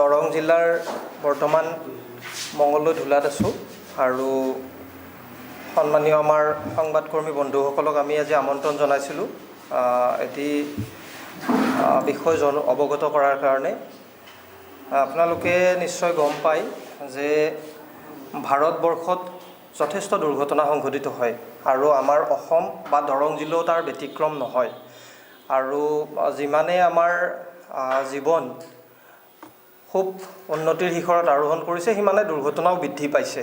দৰং জিলাৰ বৰ্তমান মংগলদৈ ধুলাত আছোঁ আৰু সন্মানীয় আমাৰ সংবাদকৰ্মী বন্ধুসকলক আমি আজি আমন্ত্ৰণ জনাইছিলোঁ এটি বিষয় অৱগত কৰাৰ কাৰণে। আপোনালোকে নিশ্চয় গম পায় যে ভাৰতবৰ্ষত যথেষ্ট দুৰ্ঘটনা সংঘটিত হয় আৰু আমাৰ অসম বা দৰং জিলাও তাৰ ব্যতিক্ৰম নহয়। আৰু যিমানে আমাৰ জীৱন খুব উন্নতিৰ শিখৰত আৰোহণ কৰিছে সিমানে দুৰ্ঘটনাও বৃদ্ধি পাইছে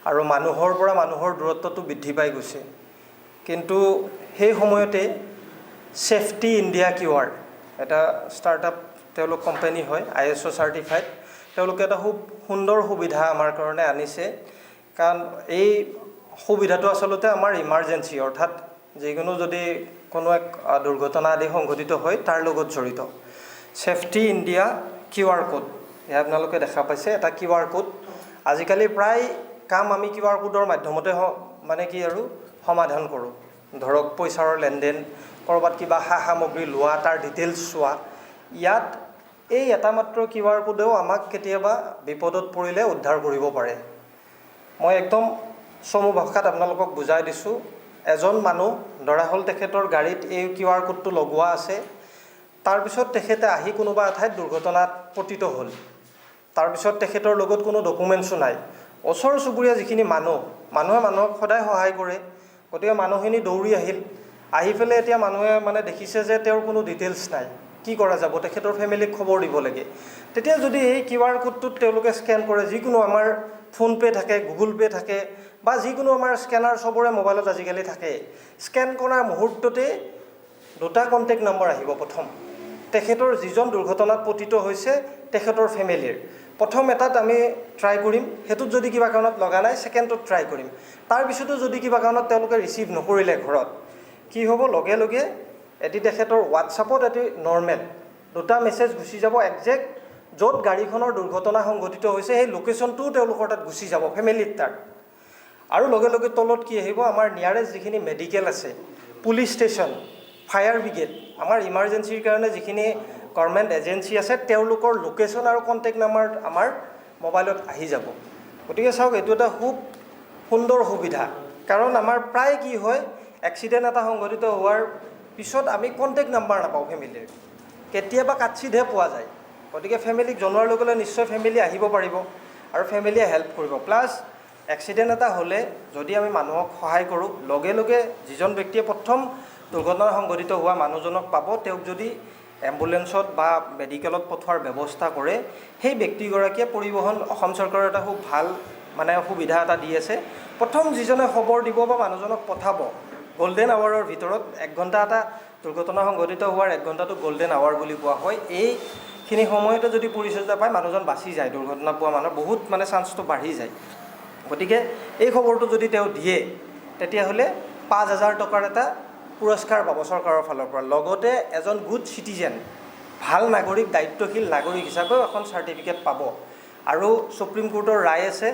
আৰু মানুহৰ পৰা মানুহৰ দূৰত্বটো বৃদ্ধি পাই গৈছে। কিন্তু সেই সময়তে ছেফটি ইণ্ডিয়া কিউআৰ এটা ষ্টাৰ্টআপ তেওঁলোক কোম্পানী হয়, ISO চাৰ্টিফাইড। তেওঁলোকে এটা খুব সুন্দৰ সুবিধা আমাৰ কাৰণে আনিছে, কাৰণ এই সুবিধাটো আচলতে আমাৰ ইমাৰ্জেঞ্চি, অৰ্থাৎ যিকোনো যদি কোনো এক দুৰ্ঘটনা আদি সংঘটিত হয় তাৰ লগত জড়িত। ছেফটি ইণ্ডিয়া QR কোড, এয়া আপোনালোকে দেখা পাইছে, এটা QR কোড। আজিকালি প্ৰায় কাম আমি QR কোডৰ মাধ্যমতে মানে কি আৰু সমাধান কৰোঁ। ধৰক পইচাৰ লেনদেন, ক'ৰবাত কিবা সা সামগ্ৰী লোৱা, তাৰ ডিটেইলছ চোৱা। ইয়াত এই এটা মাত্ৰ QR কোডেও আমাক কেতিয়াবা বিপদত পৰিলে উদ্ধাৰ কৰিব পাৰে। মই একদম চমু ভাষাত আপোনালোকক বুজাই দিছোঁ। এজন মানুহ ধৰা হ'ল তেখেতৰ গাড়ীত এই QR কোডটো লগোৱা আছে, তাৰপিছত তেখেতে আহি কোনোবা এঠাইত দুৰ্ঘটনাত পতিত হ'ল, তাৰপিছত তেখেতৰ লগত কোনো ডকুমেণ্টছো নাই। ওচৰ চুবুৰীয়া যিখিনি মানুহে মানুহক সদায় সহায় কৰে, গতিকে মানুহখিনি দৌৰি আহি পেলাই এতিয়া মানুহে মানে দেখিছে যে তেওঁৰ কোনো ডিটেইলছ নাই। কি কৰা যাব? তেখেতৰ ফেমিলিক খবৰ দিব লাগে। তেতিয়া যদি এই QR কোডটোত তেওঁলোকে স্কেন কৰে, যিকোনো আমাৰ ফোনপে' থাকে, গুগল পে' থাকে বা যিকোনো আমাৰ স্কেনাৰ চবৰে মোবাইলত আজিকালি থাকে, স্কেন কৰাৰ মুহূৰ্ততে দুটা কণ্টেক্ট নম্বৰ আহিব। প্ৰথম তেখেতৰ যিজন দুৰ্ঘটনাত পতিত হৈছে তেখেতৰ ফেমিলিৰ। প্ৰথম এটাত আমি ট্ৰাই কৰিম, সেইটোত যদি কিবা কাৰণত লগা নাই ছেকেণ্ডটোত ট্ৰাই কৰিম। তাৰপিছতো যদি কিবা কাৰণত তেওঁলোকে ৰিচিভ নকৰিলে ঘৰত, কি হ'ব? লগে লগে এটি তেখেতৰ হোৱাটছআপত এটি নৰ্মেল দুটা মেছেজ গুচি যাব, একজেক্ট য'ত গাড়ীখনৰ দুৰ্ঘটনা সংঘটিত হৈছে সেই লোকেশ্যনটোও তেওঁলোকৰ তাত গুচি যাব, ফেমিলিৰ তাত। আৰু লগে লগে তলত কি আহিব? আমাৰ নিয়াৰেষ্ট যিখিনি মেডিকেল আছে, পুলিচ ষ্টেচন, ফায়াৰ ব্ৰিগেড, আমাৰ ইমাৰ্জেঞ্চিৰ কাৰণে যিখিনি গভৰ্ণমেণ্ট এজেঞ্চি আছে, তেওঁলোকৰ লোকেশ্যন আৰু কণ্টেক্ট নাম্বাৰ আমাৰ মোবাইলত আহি যাব। গতিকে চাওক, এইটো এটা খুব সুন্দৰ সুবিধা। কাৰণ আমাৰ প্ৰায় কি হয়, এক্সিডেণ্ট এটা সংঘটিত হোৱাৰ পিছত আমি কণ্টেক্ট নাম্বাৰ নাপাওঁ ফেমিলিৰ, কেতিয়াবা কাটচিটহে পোৱা যায়। গতিকে ফেমিলিক জনোৱাৰ লগে লগে নিশ্চয় ফেমিলি আহিব পাৰিব আৰু ফেমিলিয়ে হেল্প কৰিব। প্লাছ এক্সিডেণ্ট এটা হ'লে যদি আমি মানুহক সহায় কৰোঁ, লগে লগে যিজন ব্যক্তিয়ে প্ৰথম দুৰ্ঘটনা সংঘটিত হোৱা মানুহজনক পাব, তেওঁক যদি এম্বুলেঞ্চত বা মেডিকেলত পঠোৱাৰ ব্যৱস্থা কৰে, সেই ব্যক্তিগৰাকীয়ে পৰিবহণ অসম চৰকাৰৰ এটা খুব ভাল মানে সুবিধা এটা দি আছে। প্ৰথম যিজনে খবৰ দিব বা মানুহজনক পঠাব, গল্ডেন আৱাৰৰ ভিতৰত 1 ঘণ্টা, এটা দুৰ্ঘটনা সংঘটিত হোৱাৰ 1 ঘণ্টাটো গল্ডেন আৱাৰ বুলি কোৱা হয়। এইখিনি সময়তে যদি পৰিচৰ্যা পায়, মানুহজন বাচি যায়, দুৰ্ঘটনা পোৱা মানুহৰ বহুত মানে চান্সটো বাঢ়ি যায়। গতিকে এই খবৰটো যদি তেওঁ দিয়ে, তেতিয়াহ'লে 5,000 টকাৰ এটা পুৰস্কাৰ পাব চৰকাৰৰ ফালৰ পৰা। লগতে এজন গুড চিটিজেন, ভাল নাগৰিক, দায়িত্বশীল নাগৰিক হিচাপেও এখন চাৰ্টিফিকেট পাব। আৰু সুপ্ৰিম কোৰ্টৰ ৰায় আছে,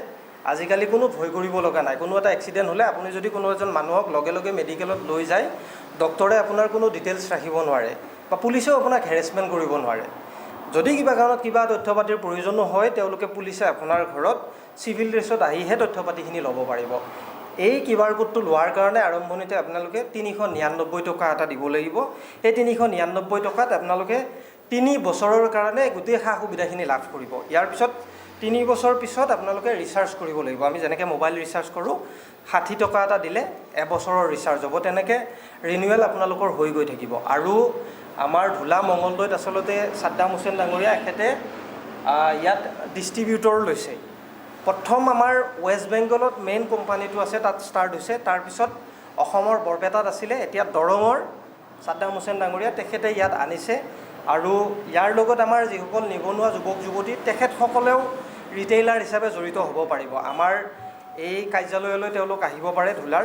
আজিকালি কোনো ভয় কৰিব লগা নাই। কোনো এটা এক্সিডেণ্ট হ'লে আপুনি যদি কোনো এজন মানুহক লগে লগে মেডিকেলত লৈ যায়, ডক্টৰে আপোনাৰ কোনো ডিটেইলছ ৰাখিব নোৱাৰে। বা পুলিচেও আপোনাক হেৰেছমেণ্ট কৰিব নোৱাৰে। যদি কিবা কাৰণত কিবা তথ্য পাতিৰ প্ৰয়োজনো হয় তেওঁলোকে পুলিচে আপোনাৰ ঘৰত চিভিল ড্ৰেছত আহিহে তথ্য পাতিখিনি ল'ব পাৰিব। এই QR কোডটো লোৱাৰ কাৰণে আৰম্ভণিতে আপোনালোকে 399 টকা এটা দিব লাগিব। এই 399 টকাত আপোনালোকে 3 বছৰৰ কাৰণে গোটেই সা সুবিধাখিনি লাভ কৰিব। ইয়াৰ পিছত 3 বছৰ পিছত আপোনালোকে ৰিচাৰ্জ কৰিব লাগিব। আমি যেনেকৈ মোবাইল ৰিচাৰ্জ কৰোঁ 60 টকা এটা দিলে এবছৰৰ ৰিচাৰ্জ হ'ব, তেনেকৈ ৰিনিউৱেল আপোনালোকৰ হৈ গৈ থাকিব। আৰু আমাৰ ধূলা মঙলদৈত আচলতে ছাদ্দাম হুছেইন ডাঙৰীয়া এখেতে ইয়াত ডিষ্ট্ৰিবিউটৰ লৈছে। প্ৰথম আমাৰ ৱেষ্ট বেংগলত মেইন কোম্পানীটো আছে, তাত ষ্টাৰ্ট হৈছে। তাৰপিছত অসমৰ বৰপেটাত আছিলে, এতিয়া দৰঙৰ ছাদ্দাম হুছেইন ডাঙৰীয়া তেখেতে ইয়াত আনিছে। আৰু ইয়াৰ লগত আমাৰ যিসকল নিবনুৱা যুৱক যুৱতী তেখেতসকলেও ৰিটেইলাৰ হিচাপে জড়িত হ'ব পাৰিব। আমাৰ এই কাৰ্যালয়লৈ তেওঁলোক আহিব পাৰে ধূলাৰ।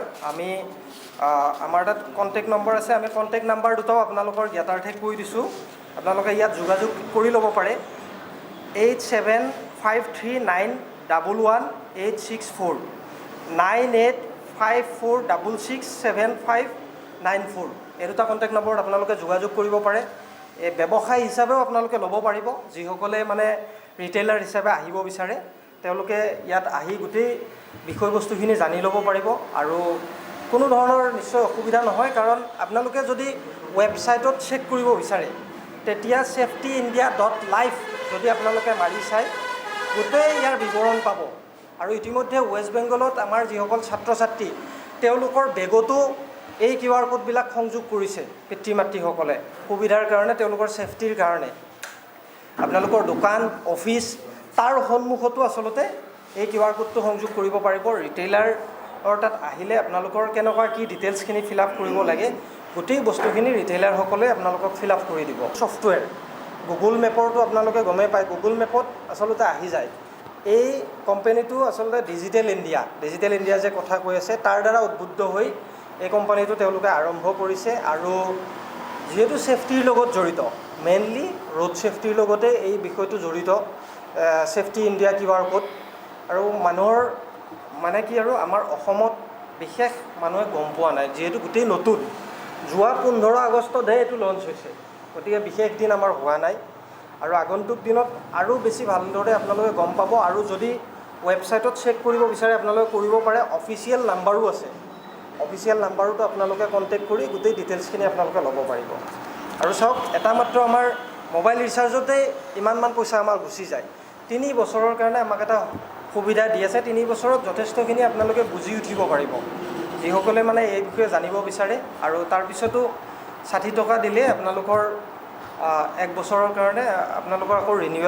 আমাৰ তাত কণ্টেক্ট নম্বৰ আছে, আমি কণ্টেক্ট নাম্বাৰ দুটাও আপোনালোকৰ জ্ঞাতাৰ্থে কৈ দিছোঁ। আপোনালোকে ইয়াত যোগাযোগ কৰি ল'ব পাৰে। 8753911864 9854667594 এই দুটা কণ্টেক্ট নম্বৰত আপোনালোকে যোগাযোগ কৰিব পাৰে। এই ব্যৱসায় হিচাপেও আপোনালোকে ল'ব পাৰিব। যিসকলে মানে ৰিটেইলাৰ হিচাপে আহিব বিচাৰে তেওঁলোকে ইয়াত আহি গোটেই বিষয়বস্তুখিনি জানি ল'ব পাৰিব। আৰু কোনো ধৰণৰ নিশ্চয় অসুবিধা নহয়, কাৰণ আপোনালোকে যদি ৱেবছাইটত চেক কৰিব বিচাৰে তেতিয়া safetyindia.live যদি আপোনালোকে মাৰি চাই গোটেই ইয়াৰ বিৱৰণ পাব। আৰু ইতিমধ্যে ৱেষ্ট বেংগলত আমাৰ যিসকল ছাত্ৰ ছাত্ৰী তেওঁলোকৰ বেগতো এই QR কোডবিলাক সংযোগ কৰিছে পিতৃ মাতৃসকলে সুবিধাৰ কাৰণে, তেওঁলোকৰ ছেফটিৰ কাৰণে। আপোনালোকৰ দোকান অফিচ তাৰ সন্মুখতো আচলতে এই QR কোডটো সংযোগ কৰিব পাৰিব। ৰিটেইলাৰৰ তাত আহিলে আপোনালোকৰ কেনেকুৱা কি ডিটেইলছখিনি ফিল আপ কৰিব লাগে গোটেই বস্তুখিনি ৰিটেইলাৰসকলে আপোনালোকক ফিল আপ কৰি দিব। ছফ্টৱেৰ গুগল মেপৰটো আপোনালোকে গমেই পায়, গুগল মেপত আচলতে আহি যায়। এই কোম্পানীটো আচলতে ডিজিটেল ইণ্ডিয়া যে কথা কৈ আছে তাৰ দ্বাৰা উদ্বুদ্ধ হৈ এই কোম্পানীটো তেওঁলোকে আৰম্ভ কৰিছে। আৰু যিহেতু ছেফটিৰ লগত জড়িত, মেইনলি ৰোড ছেফটিৰ লগতে এই বিষয়টো জড়িত, ছেফটি ইণ্ডিয়া QR কোড। আৰু মানুহৰ মানে কি আৰু আমাৰ অসমত বিশেষ মানুহে গম পোৱা নাই, যিহেতু গোটেই নতুন। যোৱা 15 আগষ্টতহে এইটো লঞ্চ হৈছে, গতিকে বিশেষ দিন আমাৰ হোৱা নাই। আৰু আগন্তুক দিনত আৰু বেছি ভালদৰে আপোনালোকে গম পাব। আৰু যদি ৱেবছাইটত চেক কৰিব বিচাৰে আপোনালোকে কৰিব পাৰে। অফিচিয়েল নাম্বাৰো আছে, অফিচিয়েল নাম্বাৰতো আপোনালোকে কণ্টেক্ট কৰি গোটেই ডিটেইলছখিনি আপোনালোকে ল'ব পাৰিব। আৰু চাওক, এটা মাত্ৰ আমাৰ মোবাইল ৰিচাৰ্জতে ইমানমান পইচা আমাৰ গুচি যায়। 3 বছৰৰ কাৰণে আমাক এটা সুবিধা দি আছে। 3 বছৰত যথেষ্টখিনি আপোনালোকে বুজি উঠিব পাৰিব, যিসকলে মানে এই বিষয়ে জানিব বিচাৰে। আৰু তাৰপিছতো 60 টকা দিলে আপোনালোকৰ 1 বছৰৰ কাৰণে আপোনালোকৰ আকৌ ৰিনিউৱেল